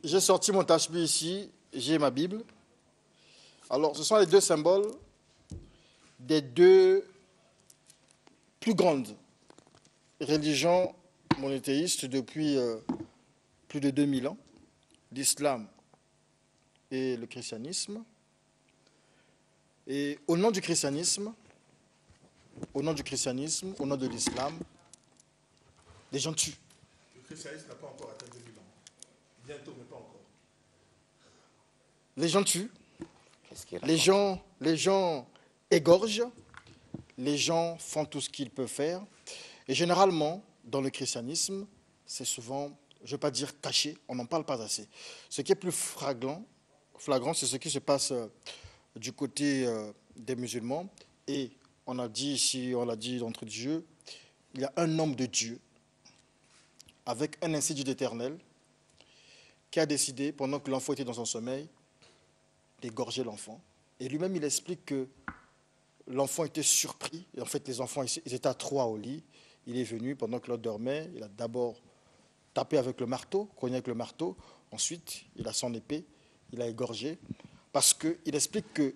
J'ai sorti mon tachbi ici, j'ai ma Bible. Alors, ce sont les deux symboles des deux plus grandes religions monothéistes depuis plus de 2000 ans, l'islam et le christianisme. Et au nom du christianisme, au nom de l'islam, les gens tuent. Le christianisme n'a pas encore atteint 2000 ans. Bientôt, mais pas encore. Les gens tuent, les gens égorgent, les gens font tout ce qu'ils peuvent faire. Et généralement, dans le christianisme, c'est souvent, je ne vais pas dire caché, on n'en parle pas assez. Ce qui est plus flagrant, c'est ce qui se passe du côté des musulmans. Et on a dit ici, on l'a dit d'entrée de jeu, il y a un homme de Dieu, avec un ainsi dit d'Éternel, qui a décidé, pendant que l'enfant était dans son sommeil, d'égorger l'enfant. Et lui-même, il explique que l'enfant était surpris. Et en fait, les enfants, ils étaient à 3 au lit. Il est venu, pendant que l'autre dormait, il a d'abord tapé avec le marteau, cogné avec le marteau. Ensuite, il a son épée, il a égorgé. Parce qu'il explique que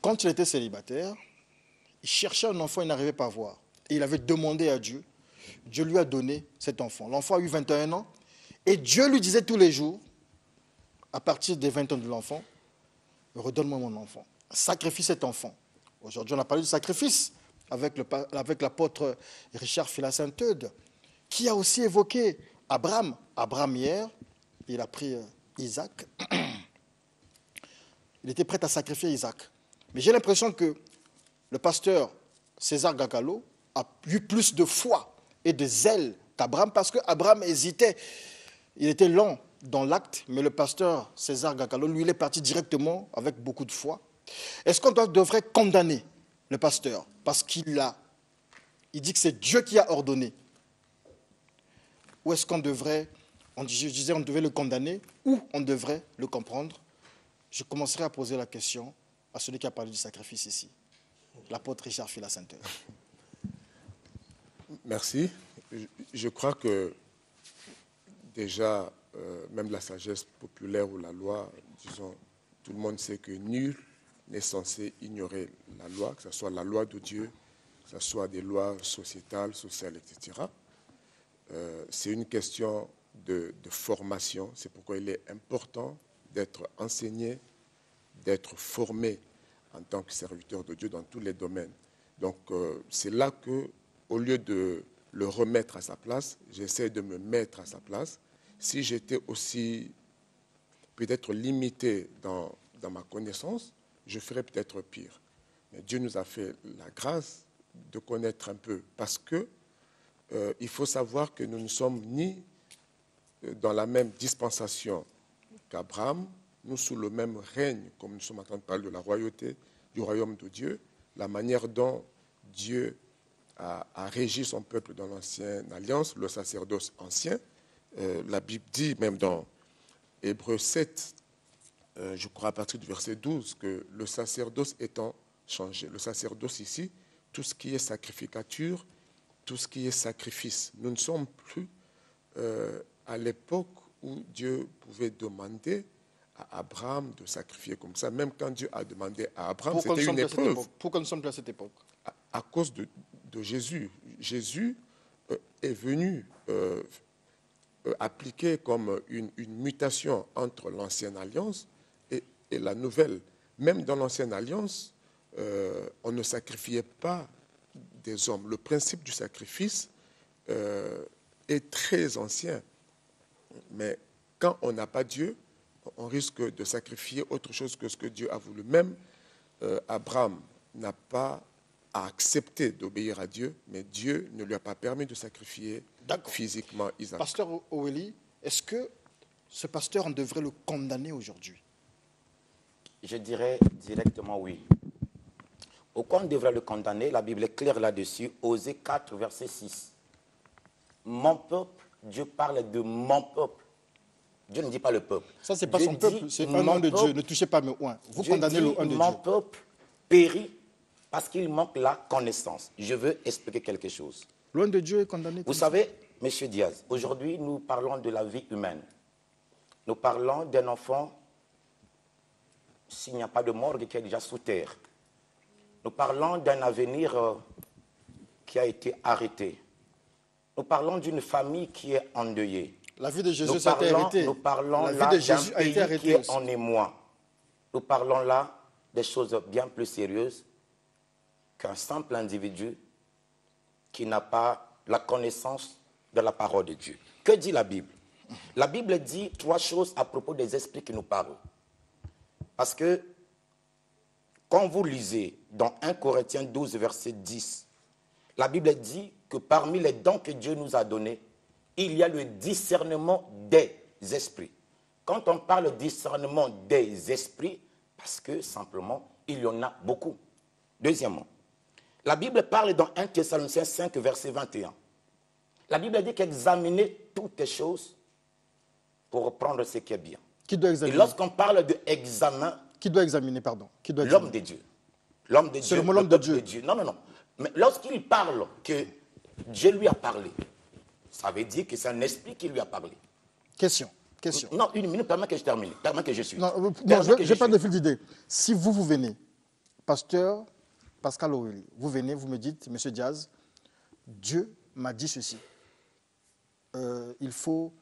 quand il était célibataire, il cherchait un enfant, il n'arrivait pas à voir. Et il avait demandé à Dieu. Dieu lui a donné cet enfant. L'enfant a eu 21 ans. Et Dieu lui disait tous les jours, à partir des 20 ans de l'enfant, redonne-moi mon enfant. Sacrifie cet enfant. Aujourd'hui, on a parlé du sacrifice avec l'apôtre Richard Philassinteude, qui a aussi évoqué Abraham. Abraham, hier, il a pris Isaac. Il était prêt à sacrifier Isaac. Mais j'ai l'impression que le pasteur César Gakalo a eu plus de foi et de zèle qu'Abraham, parce qu'Abraham hésitait. Il était lent dans l'acte, mais le pasteur César Gakalo, lui, il est parti directement avec beaucoup de foi. Est-ce qu'on devrait condamner le pasteur parce il dit que c'est Dieu qui a ordonné? Ou est-ce qu'on devrait, on devait le condamner, ou on devrait le comprendre? Je commencerai à poser la question à celui qui a parlé du sacrifice ici, l'apôtre Richard Philassinteude. Merci. Je crois que déjà, même la sagesse populaire ou la loi, disons, tout le monde sait que nul n'est censé ignorer la loi, que ce soit la loi de Dieu, que ce soit des lois sociétales, sociales, etc. C'est une question de formation. C'est pourquoi il est important d'être enseigné, d'être formé en tant que serviteur de Dieu dans tous les domaines. Donc, c'est là que, au lieu de le remettre à sa place, j'essaie de me mettre à sa place. Si j'étais aussi peut-être limité dans ma connaissance, je ferais peut-être pire. Mais Dieu nous a fait la grâce de connaître un peu, parce que il faut savoir que nous ne sommes ni dans la même dispensation qu'Abraham, nous sous le même règne, comme nous sommes en train de parler de la royauté, du royaume de Dieu, la manière dont Dieu a régi son peuple dans l'ancienne alliance, le sacerdoce ancien. La Bible dit, même dans Hébreux 7, je crois à partir du verset 12, que le sacerdoce étant changé. Le sacerdoce ici, tout ce qui est sacrificature, tout ce qui est sacrifice. Nous ne sommes plus à l'époque où Dieu pouvait demander à Abraham de sacrifier comme ça. Même quand Dieu a demandé à Abraham, c'était une épreuve. Pourquoi nous sommes plus à cette époque? À cause de Jésus. Jésus est venu appliquer comme une mutation entre l'ancienne alliance et la nouvelle. Même dans l'ancienne alliance, on ne sacrifiait pas des hommes. Le principe du sacrifice est très ancien. Mais quand on n'a pas Dieu, on risque de sacrifier autre chose que ce que Dieu a voulu. Même Abraham n'a pas accepté d'obéir à Dieu, mais Dieu ne lui a pas permis de sacrifier physiquement Isaac. Pasteur Oweli, est-ce que ce pasteur, on devrait le condamner aujourd'hui? Je dirais directement oui. Pourquoi on devrait le condamner? La Bible est claire là-dessus. Osée 4, verset 6. Mon peuple, Dieu parle de mon peuple. Dieu ne dit pas le peuple. Ça, c'est pas son peuple, c'est un nom de Dieu. Ne touchez pas mes oins. Vous condamnez le un de Dieu. Mon peuple périt parce qu'il manque la connaissance. Je veux expliquer quelque chose. Loin de Dieu est condamné. Vous savez, M. Diaz, aujourd'hui, nous parlons de la vie humaine. Nous parlons d'un enfant, s'il n'y a pas de morgue, qui est déjà sous terre. Nous parlons d'un avenir qui a été arrêté. Nous parlons d'une famille qui est endeuillée. La vie de Jésus a été arrêtée. Nous parlons La là vie de Jésus d'un a été pays arrêtée qui est aussi. en émoi. Nous parlons là des choses bien plus sérieuses qu'un simple individu qui n'a pas la connaissance de la parole de Dieu. Que dit la Bible? La Bible dit 3 choses à propos des esprits qui nous parlent. Parce que quand vous lisez dans 1 Corinthiens 12, verset 10, la Bible dit que parmi les dons que Dieu nous a donnés, il y a le discernement des esprits. Quand on parle de discernement des esprits, parce que simplement, il y en a beaucoup. Deuxièmement, la Bible parle dans 1 Thessaloniciens 5, verset 21. La Bible dit qu'examiner toutes les choses pour reprendre ce qui est bien. Qui doit Et examiner? lorsqu'on parle d'examen, Qui doit examiner, pardon? Qui doit l'homme examiner? de Dieu. L'homme de Dieu. Seulement l'homme le de peuple Dieu. Non, non, non. Mais lorsqu'il parle que Dieu lui a parlé, ça veut dire que c'est un esprit qui lui a parlé. Question. Non, une minute, permets que je termine. Permets que je suis. Non, Permets je que n'ai pas suis. de fil d'idée. Si vous venez, pasteur Pascal Aurélie, vous venez, vous me dites, monsieur Diaz, Dieu m'a dit ceci. Il faut,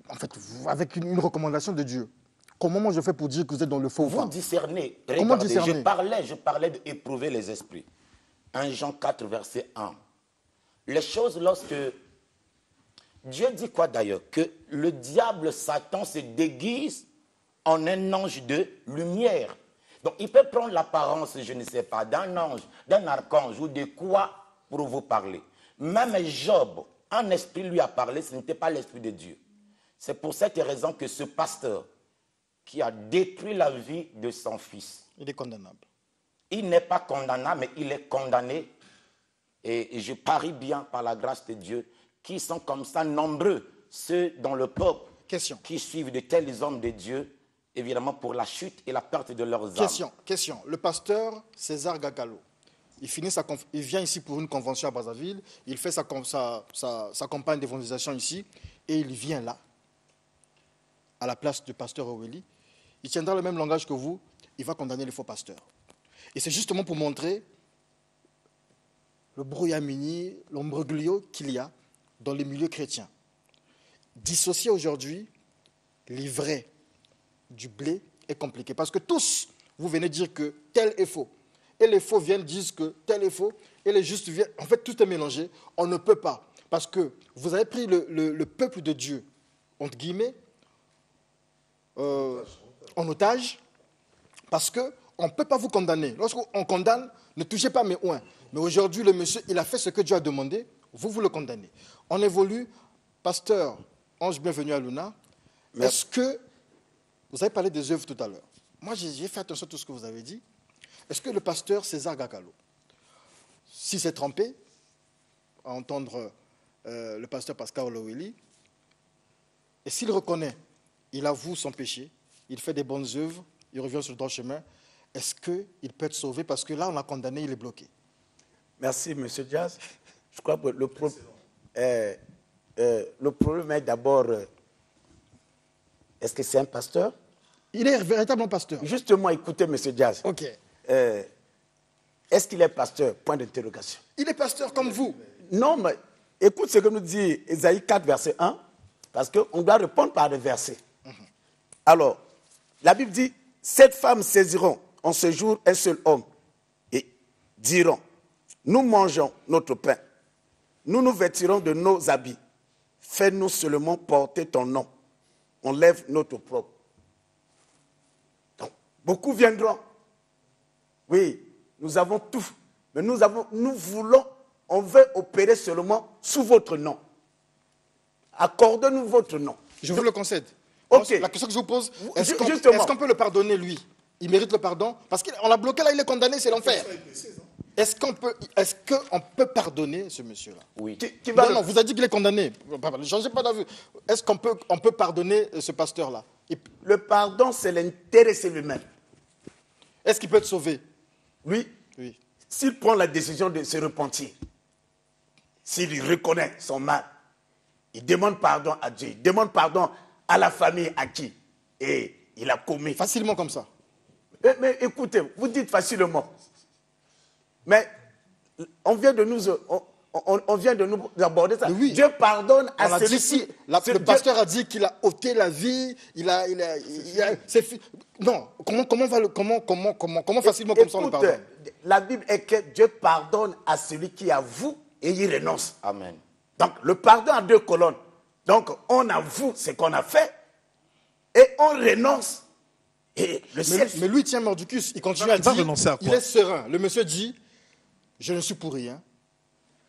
en fait, avec une recommandation de Dieu. Comment moi je fais pour dire que vous êtes dans le faux ou Vous pas? discernez. Comment Regardez, discerner? je parlais d'éprouver les esprits. 1 Jean 4, verset 1. Les choses lorsque... Dieu dit quoi d'ailleurs? Que le diable, Satan, se déguise en un ange de lumière. Donc il peut prendre l'apparence, je ne sais pas, d'un ange, d'un archange ou de quoi pour vous parler. Même Job, un esprit lui a parlé, ce n'était pas l'esprit de Dieu. C'est pour cette raison que ce pasteur qui a détruit la vie de son fils, Il est condamnable. il n'est pas condamnable, mais il est condamné. Et je parie bien par la grâce de Dieu, qui sont comme ça nombreux, ceux dans le peuple Question. qui suivent de tels hommes de Dieu, évidemment pour la chute et la perte de leurs âmes. Question. Le pasteur César Gakalo, il vient ici pour une convention à Brazzaville, il fait sa campagne d'évangélisation ici, et il vient là, à la place du pasteur Aurélie. Il tiendra le même langage que vous, il va condamner les faux pasteurs. Et c'est justement pour montrer le brouillamini, l'ombroglio qu'il y a dans les milieux chrétiens. Dissocier aujourd'hui l'ivraie du blé est compliqué. Parce que tous, vous venez dire que tel est faux. Et les faux viennent dire que tel est faux. Et les justes viennent... En fait, tout est mélangé. On ne peut pas. Parce que vous avez pris le peuple de Dieu, entre guillemets, en otage. Parce qu'on ne peut pas vous condamner. Lorsqu'on condamne, ne touchez pas mes oins. Mais aujourd'hui, le monsieur, il a fait ce que Dieu a demandé. Vous le condamnez. On évolue. Pasteur Ange Bienvenu à Luna, est-ce que... Vous avez parlé des œuvres tout à l'heure. Moi, j'ai fait attention à tout ce que vous avez dit. Est-ce que le pasteur César Gakalo, s'il s'est trompé, à entendre le pasteur Pascal Aurélie, et s'il reconnaît, il avoue son péché, il fait des bonnes œuvres, il revient sur le droit chemin, est-ce qu'il peut être sauvé? Parce que là, on l'a condamné, il est bloqué. Merci, M. Diaz. Je crois que le problème est d'abord, est-ce que c'est un pasteur? Il est véritablement pasteur. Justement, écoutez, M. Diaz. Ok. Est-ce qu'il est pasteur? Point d'interrogation. Il est pasteur comme vous. Non, mais écoute ce que nous dit Ésaïe 4, verset 1, parce qu'on doit répondre par des versets. Alors, la Bible dit, 7 femmes saisiront en ce jour un seul homme et diront, nous mangeons notre pain, nous nous vêtirons de nos habits, fais-nous seulement porter ton nom, on lève notre propre. Donc, beaucoup viendront. Oui, nous avons tout, mais nous voulons, on veut opérer seulement sous votre nom. Accordez-nous votre nom. Je vous le concède. Ok. La question que je vous pose, est-ce Justement. qu'on peut le pardonner, lui? Il mérite le pardon? Parce qu'on l'a bloqué là, il est condamné, c'est l'enfer. Est-ce qu'on peut pardonner ce monsieur-là? Oui. Non, vous avez dit qu'il est condamné. Ne changez pas d'avis. Est-ce qu'on peut pardonner ce pasteur-là? Le pardon, c'est l'intéressé lui-même. Est-ce qu'il peut être sauvé? Oui. Oui. S'il prend la décision de se repentir, s'il reconnaît son mal, il demande pardon à Dieu, il demande pardon à la famille à qui? et il a commis. Facilement comme ça. Mais écoutez, vous dites facilement. Mais on vient de nous aborder ça. Oui. Dieu pardonne On à l'a celui dit ici. qui... Le pasteur a dit qu'il a ôté la vie. Non. Comment facilement comme ça on le Écoute, pardonne? la Bible est que Dieu pardonne à celui qui avoue et y renonce. Amen. Donc, le pardon a 2 colonnes. Donc, on avoue ce qu'on a fait et on renonce. Et le ciel... Mais lui, tient mordicus. Il continue à dire. Il est serein. Le monsieur dit, je ne suis pour rien.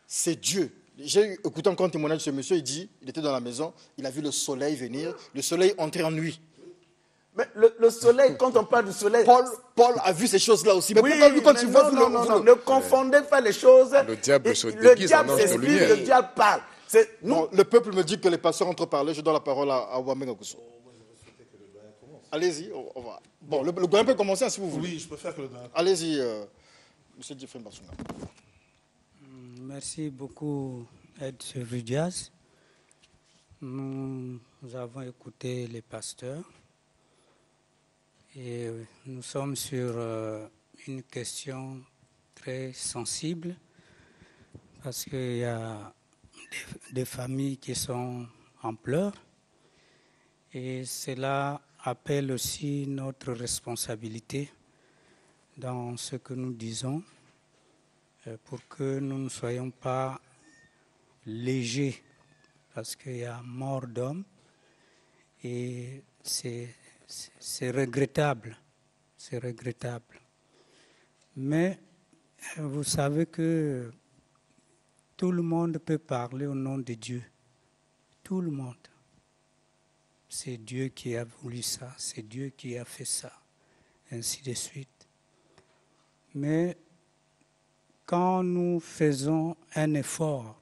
C'est Dieu. J'ai écouté encore un témoignage de ce monsieur. Il dit, il était dans la maison, il a vu le soleil venir. Le soleil entrer en nuit. Mais le soleil, quand on parle du soleil... Paul a vu ces choses-là aussi. Mais oui, pourquoi lui, quand tu vois... Non, ne confondez pas les choses. Le diable se déguise en ange de lumière. Le diable parle. Bon, le peuple me dit que les pasteurs entrent parler. Je donne la parole à Wameng Agusso. Allez-y, on va. Bon, le gouvernement peut commencer si vous voulez. Oui, je préfère que le gouvernement. Allez-y, monsieur Jeffrey Bassunga. Merci beaucoup, Ed Servidias. Nous avons écouté les pasteurs et nous sommes sur une question très sensible parce qu'il y a des familles qui sont en pleurs et cela appelle aussi notre responsabilité dans ce que nous disons pour que nous ne soyons pas légers parce qu'il y a mort d'homme et c'est regrettable, c'est regrettable. Mais vous savez que tout le monde peut parler au nom de Dieu, tout le monde. C'est Dieu qui a voulu ça, c'est Dieu qui a fait ça, ainsi de suite. Mais quand nous faisons un effort,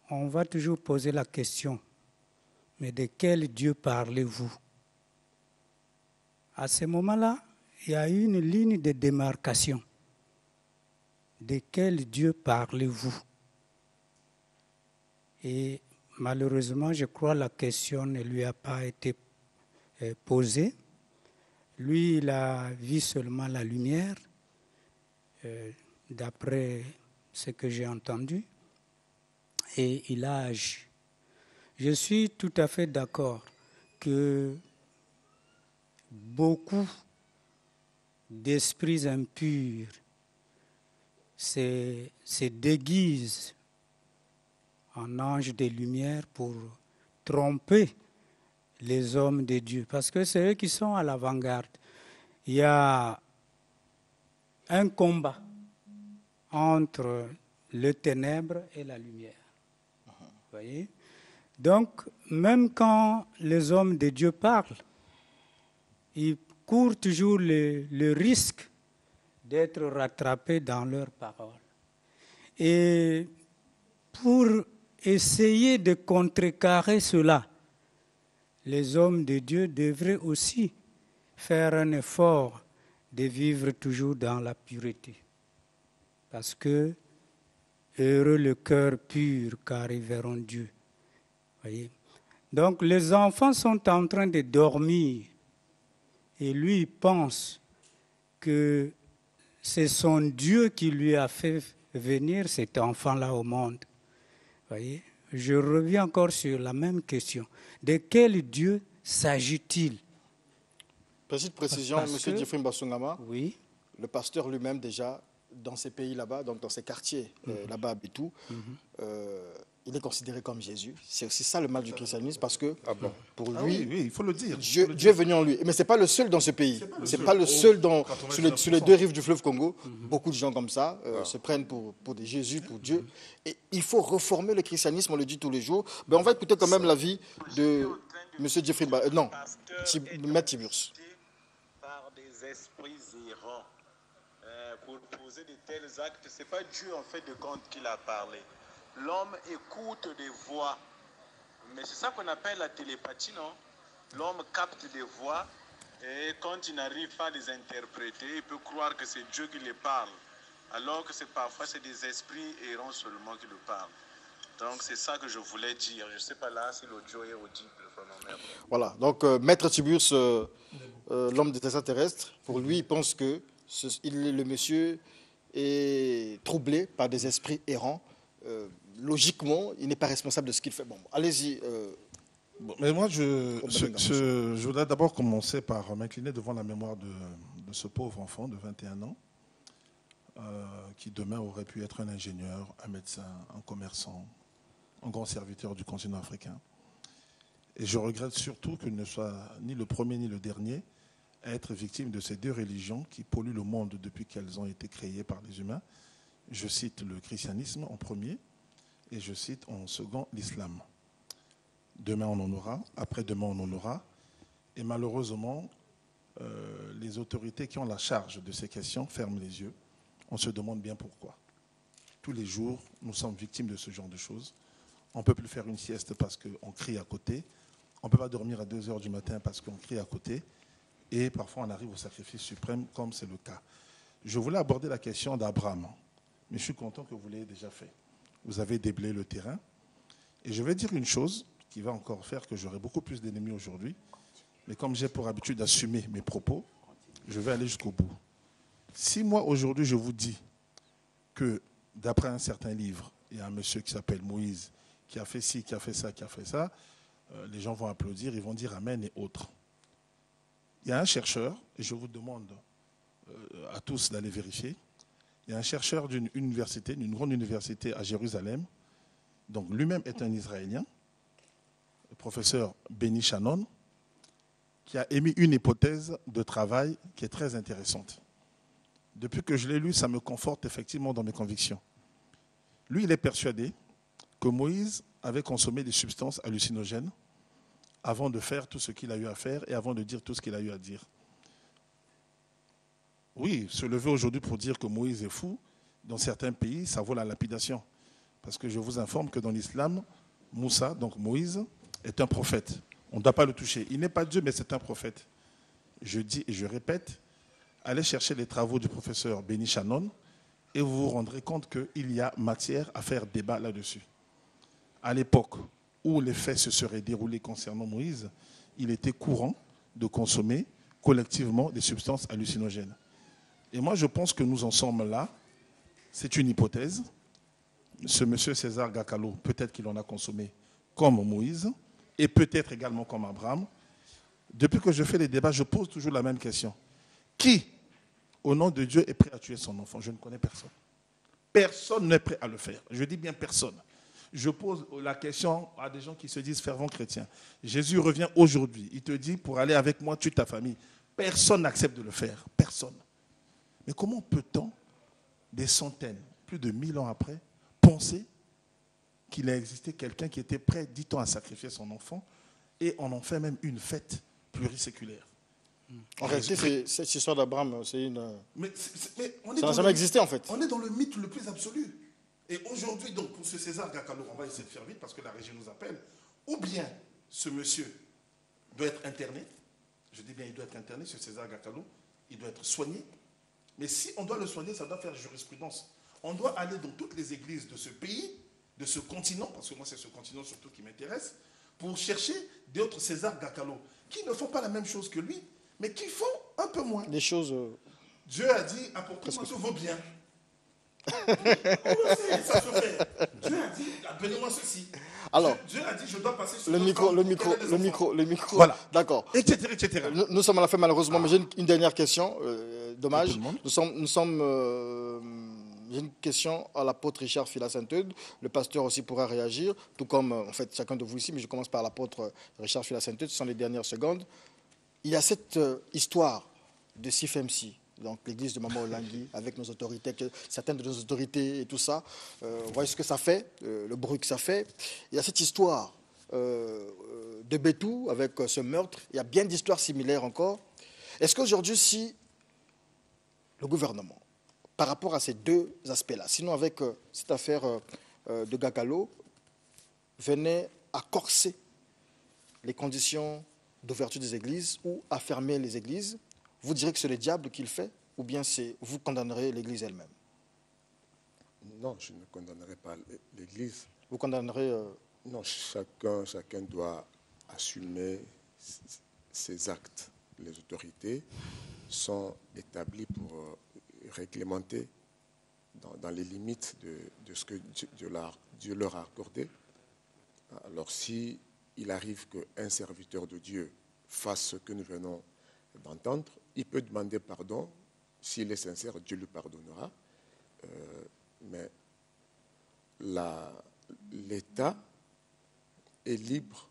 on va toujours poser la question, mais de quel Dieu parlez-vous? À ce moment-là, il y a une ligne de démarcation. De quel Dieu parlez-vous? Et malheureusement, je crois que la question ne lui a pas été posée. Lui, il a vu seulement la lumière, d'après ce que j'ai entendu, et il a agi. Je suis tout à fait d'accord que beaucoup d'esprits impurs se déguisent en anges de lumière pour tromper les hommes de Dieu, parce que c'est eux qui sont à l'avant-garde. Il y a un combat entre le ténèbre et la lumière. Vous voyez? Donc, même quand les hommes de Dieu parlent, ils courent toujours le risque d'être rattrapés dans leurs paroles. Et pour essayer de contrecarrer cela, les hommes de Dieu devraient aussi faire un effort de vivre toujours dans la pureté. Parce que heureux le cœur pur, car ils verront Dieu. Voyez? Donc les enfants sont en train de dormir et lui il pense que c'est son Dieu qui lui a fait venir cet enfant-là au monde. Voyez? Je reviens encore sur la même question. De quel Dieu s'agit-il? Petite précision, M. Jeffrey Basungama. Oui. Le pasteur lui-même déjà, dans ces pays là-bas, donc dans ces quartiers là-bas à Bétou, il est considéré comme Jésus. C'est aussi ça le mal du christianisme, parce que pour lui, oui, il faut le dire. Dieu est venu en lui. Mais ce n'est pas le seul dans ce pays. Ce n'est pas le seul sur les deux rives du fleuve Congo. Beaucoup de gens comme ça se prennent pour des Jésus, pour Dieu. Et il faut reformer le christianisme, on le dit tous les jours. Ben, on va écouter quand même l'avis de M. Jeffrey Maître Tiburce. Par des esprits errants pour poser de tels actes, ce n'est pas Dieu en fait de compte qu'il a parlé. L'homme écoute des voix, mais c'est ça qu'on appelle la télépathie, non? L'homme capte des voix et quand il n'arrive pas à les interpréter, il peut croire que c'est Dieu qui les parle, alors que parfois c'est des esprits errants seulement qui le parlent. Donc c'est ça que je voulais dire. Je ne sais pas là si l'audio est audible. Voilà, donc Maître Tiburce, l'homme des extraterrestres, pour lui, il pense que le monsieur est troublé par des esprits errants. Logiquement, il n'est pas responsable de ce qu'il fait. Bon, allez-y. Bon, mais moi, je voudrais d'abord commencer par m'incliner devant la mémoire de ce pauvre enfant de 21 ans, qui demain aurait pu être un ingénieur, un médecin, un commerçant, un grand serviteur du continent africain. Et je regrette surtout qu'il ne soit ni le premier ni le dernier à être victime de ces deux religions qui polluent le monde depuis qu'elles ont été créées par les humains. Je cite le christianisme en premier et je cite en second l'islam. Demain on en aura, après-demain on en aura. Et malheureusement, les autorités qui ont la charge de ces questions ferment les yeux. On se demande bien pourquoi. Tous les jours, nous sommes victimes de ce genre de choses. On ne peut plus faire une sieste parce qu'on crie à côté. On ne peut pas dormir à 2 heures du matin parce qu'on crie à côté. Et parfois, on arrive au sacrifice suprême, comme c'est le cas. Je voulais aborder la question d'Abraham, mais je suis content que vous l'ayez déjà fait. Vous avez déblayé le terrain. Et je vais dire une chose qui va encore faire que j'aurai beaucoup plus d'ennemis aujourd'hui. Mais comme j'ai pour habitude d'assumer mes propos, je vais aller jusqu'au bout. Si moi, aujourd'hui, je vous dis que, d'après un certain livre, il y a un monsieur qui s'appelle Moïse, qui a fait ci, qui a fait ça, les gens vont applaudir, ils vont dire Amen et autres. Il y a un chercheur, et je vous demande à tous d'aller vérifier, il y a un chercheur d'une université, d'une grande université à Jérusalem, donc lui-même est un Israélien, le professeur Benny Shannon, qui a émis une hypothèse de travail qui est très intéressante. Depuis que je l'ai lu, ça me conforte effectivement dans mes convictions. Lui, il est persuadé que Moïse avait consommé des substances hallucinogènes avant de faire tout ce qu'il a eu à faire et avant de dire tout ce qu'il a eu à dire. Oui, se lever aujourd'hui pour dire que Moïse est fou, dans certains pays, ça vaut la lapidation. Parce que je vous informe que dans l'islam, Moussa, donc Moïse, est un prophète. On ne doit pas le toucher. Il n'est pas Dieu, mais c'est un prophète. Je dis et je répète, allez chercher les travaux du professeur Benny Shannon et vous vous rendrez compte qu'il y a matière à faire débat là-dessus. À l'époque où les faits se seraient déroulés concernant Moïse, il était courant de consommer collectivement des substances hallucinogènes. Et moi, je pense que nous en sommes là. C'est une hypothèse. Ce monsieur César Gakalo, peut-être qu'il en a consommé comme Moïse et peut-être également comme Abraham. Depuis que je fais les débats, je pose toujours la même question. Qui, au nom de Dieu, est prêt à tuer son enfant? Je ne connais personne. Personne n'est prêt à le faire. Je dis bien personne. Je pose la question à des gens qui se disent fervents chrétiens. Jésus revient aujourd'hui. Il te dit, pour aller avec moi, tue ta famille. Personne n'accepte de le faire. Personne. Mais comment peut-on, des centaines, plus de 1000 ans après, penser qu'il a existé quelqu'un qui était prêt, dit-on, à sacrifier son enfant, et on en fait même une fête pluriséculaire? En réalité, cette histoire d'Abraham, c'est une... Mais ça n'a jamais existé, en fait. On est dans le mythe le plus absolu. Et aujourd'hui, donc, pour ce César Gakalo, on va essayer de faire vite parce que la régie nous appelle, ou bien ce monsieur doit être interné, je dis bien il doit être interné, ce César Gakalo, il doit être soigné, mais si on doit le soigner, ça doit faire jurisprudence. On doit aller dans toutes les églises de ce pays, de ce continent, parce que moi c'est ce continent surtout qui m'intéresse, pour chercher d'autres César Gakalo, qui ne font pas la même chose que lui, mais qui font un peu moins. Des choses... Dieu a dit, apportez-moi vos biens. On le sait, ça se fait. Dieu a dit, appelez-moi ceci. Alors, Dieu a dit, je dois passer sur le micro. Voilà. D'accord. Etc., etc. Nous sommes à la fin, malheureusement, mais j'ai une dernière question. Dommage. J'ai une question à l'apôtre Richard Fila-Sainte-Eude. Le pasteur aussi pourra réagir, tout comme, en fait, chacun de vous ici, mais je commence par l'apôtre Richard Fila-Sainte-Eude. Ce sont les dernières secondes. Il y a cette histoire de CFMC, donc l'église de Maman Olangui, avec nos autorités, certaines de nos autorités et tout ça. Vous voyez ce que ça fait, le bruit que ça fait. Il y a cette histoire de Bétou avec ce meurtre. Il y a bien d'histoires similaires encore. Est-ce qu'aujourd'hui, si le gouvernement, par rapport à ces deux aspects-là, sinon avec cette affaire de Gakalo, venait à corser les conditions d'ouverture des églises ou à fermer les églises, vous direz que c'est le diable qui le fait ou bien vous condamnerez l'église elle-même? Non, je ne condamnerai pas l'église. Vous condamnerez... Non, chacun doit assumer ces actes. Les autorités sont établies pour réglementer dans les limites de ce que Dieu leur a accordé. Alors si il arrive qu'un serviteur de Dieu fasse ce que nous venons d'entendre, il peut demander pardon. S'il est sincère, Dieu lui pardonnera. Mais l'État est libre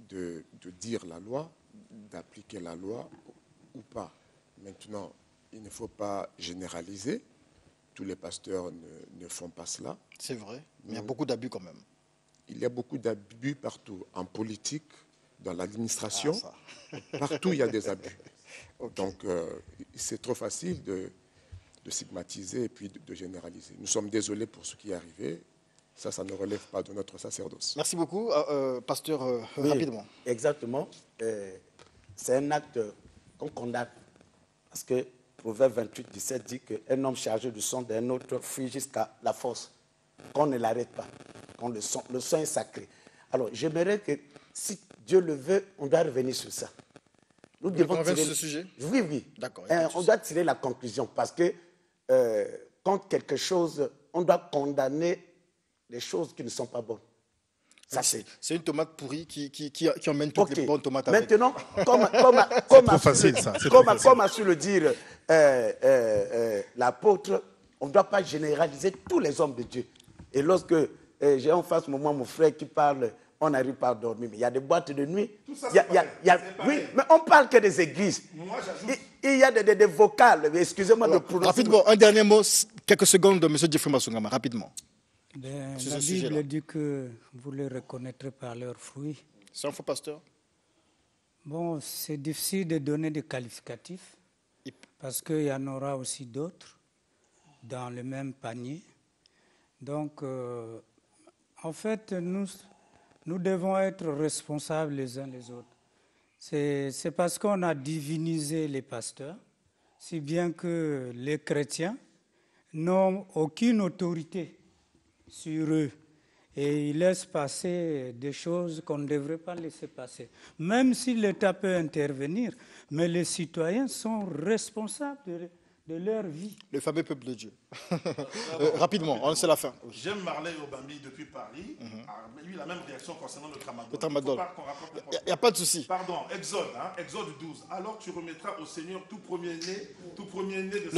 de dire la loi, d'appliquer la loi ou pas. Maintenant, il ne faut pas généraliser. Tous les pasteurs ne font pas cela. C'est vrai, mais il y a beaucoup d'abus quand même. Il y a beaucoup d'abus partout, en politique, dans l'administration. Partout, il y a des abus. Okay. Donc, c'est trop facile de stigmatiser et puis de généraliser. Nous sommes désolés pour ce qui est arrivé. Ça ne relève pas de notre sacerdoce. Merci beaucoup. Pasteur, oui, rapidement. Exactement. C'est un acte qu'on condamne. Parce que Proverbe 28, 17 dit qu'un homme chargé du sang d'un autre fuit jusqu'à la fosse. Qu'on ne l'arrête pas. Le sang est sacré. Alors, j'aimerais que, si Dieu le veut, on doit revenir sur ça. Nous devons tirer ce sujet. Oui, oui. D'accord. On doit tirer la conclusion parce que quand quelque chose, on doit condamner les choses qui ne sont pas bonnes. Ça, c'est une tomate pourrie qui emmène toutes les bonnes tomates avec. Maintenant, comme a su le dire l'apôtre, on ne doit pas généraliser tous les hommes de Dieu. Et lorsque j'ai en face mon frère qui parle, on n'arrive pas à dormir. Mais il y a des boîtes de nuit. Oui, mais on parle que des églises. Moi, il y a des vocales. Excusez-moi de prononcer. Rapidement, un dernier mot, quelques secondes de M. Jeffrey Masungama, rapidement. La Bible dit que vous les reconnaîtrez par leurs fruits. C'est un faux pasteur? Bon, c'est difficile de donner des qualificatifs parce qu'il y en aura aussi d'autres dans le même panier. Donc, en fait, nous devons être responsables les uns les autres. C'est parce qu'on a divinisé les pasteurs, si bien que les chrétiens n'ont aucune autorité sur eux. Et ils laissent passer des choses qu'on ne devrait pas laisser passer. Même si l'État peut intervenir, mais les citoyens sont responsables de leur vie. Le fameux peuple de Dieu. Rapidement, c'est la fin. Oui. J'aime Marley Obambi depuis Paris. A eu la même réaction concernant le tramadol. Le tramadol. Il n'y a pas de souci. Pardon, Exode 12. Alors tu remettras au Seigneur tout premier-né de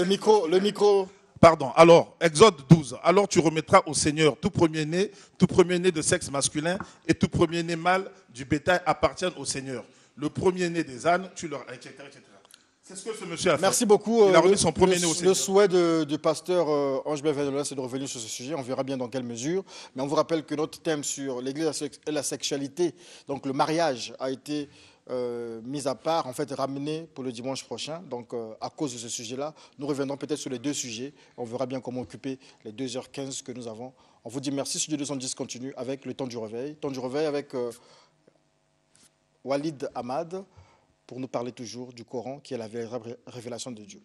le micro. Pardon, alors, Exode 12. Alors tu remettras au Seigneur tout premier-né de sexe masculin et tout premier-né mâle du bétail appartiennent au Seigneur. Le premier-né des ânes, tu leur... etc. C'est ce que ce monsieur a fait. Merci beaucoup. Il a remis son premier-né au Seigneur. Le souhait du pasteur Ange Benvenula, c'est de revenir sur ce sujet. On verra bien dans quelle mesure. Mais on vous rappelle que notre thème sur l'Église et la sexualité, donc le mariage, a été mis à part, en fait ramené pour le dimanche prochain. Donc à cause de ce sujet-là, nous reviendrons peut-être sur les deux sujets. On verra bien comment occuper les 2h15 que nous avons. On vous dit merci. Studio 210 continue avec le temps du réveil. Temps du réveil avec Walid Ahmad pour nous parler toujours du Coran qui est la véritable révélation de Dieu.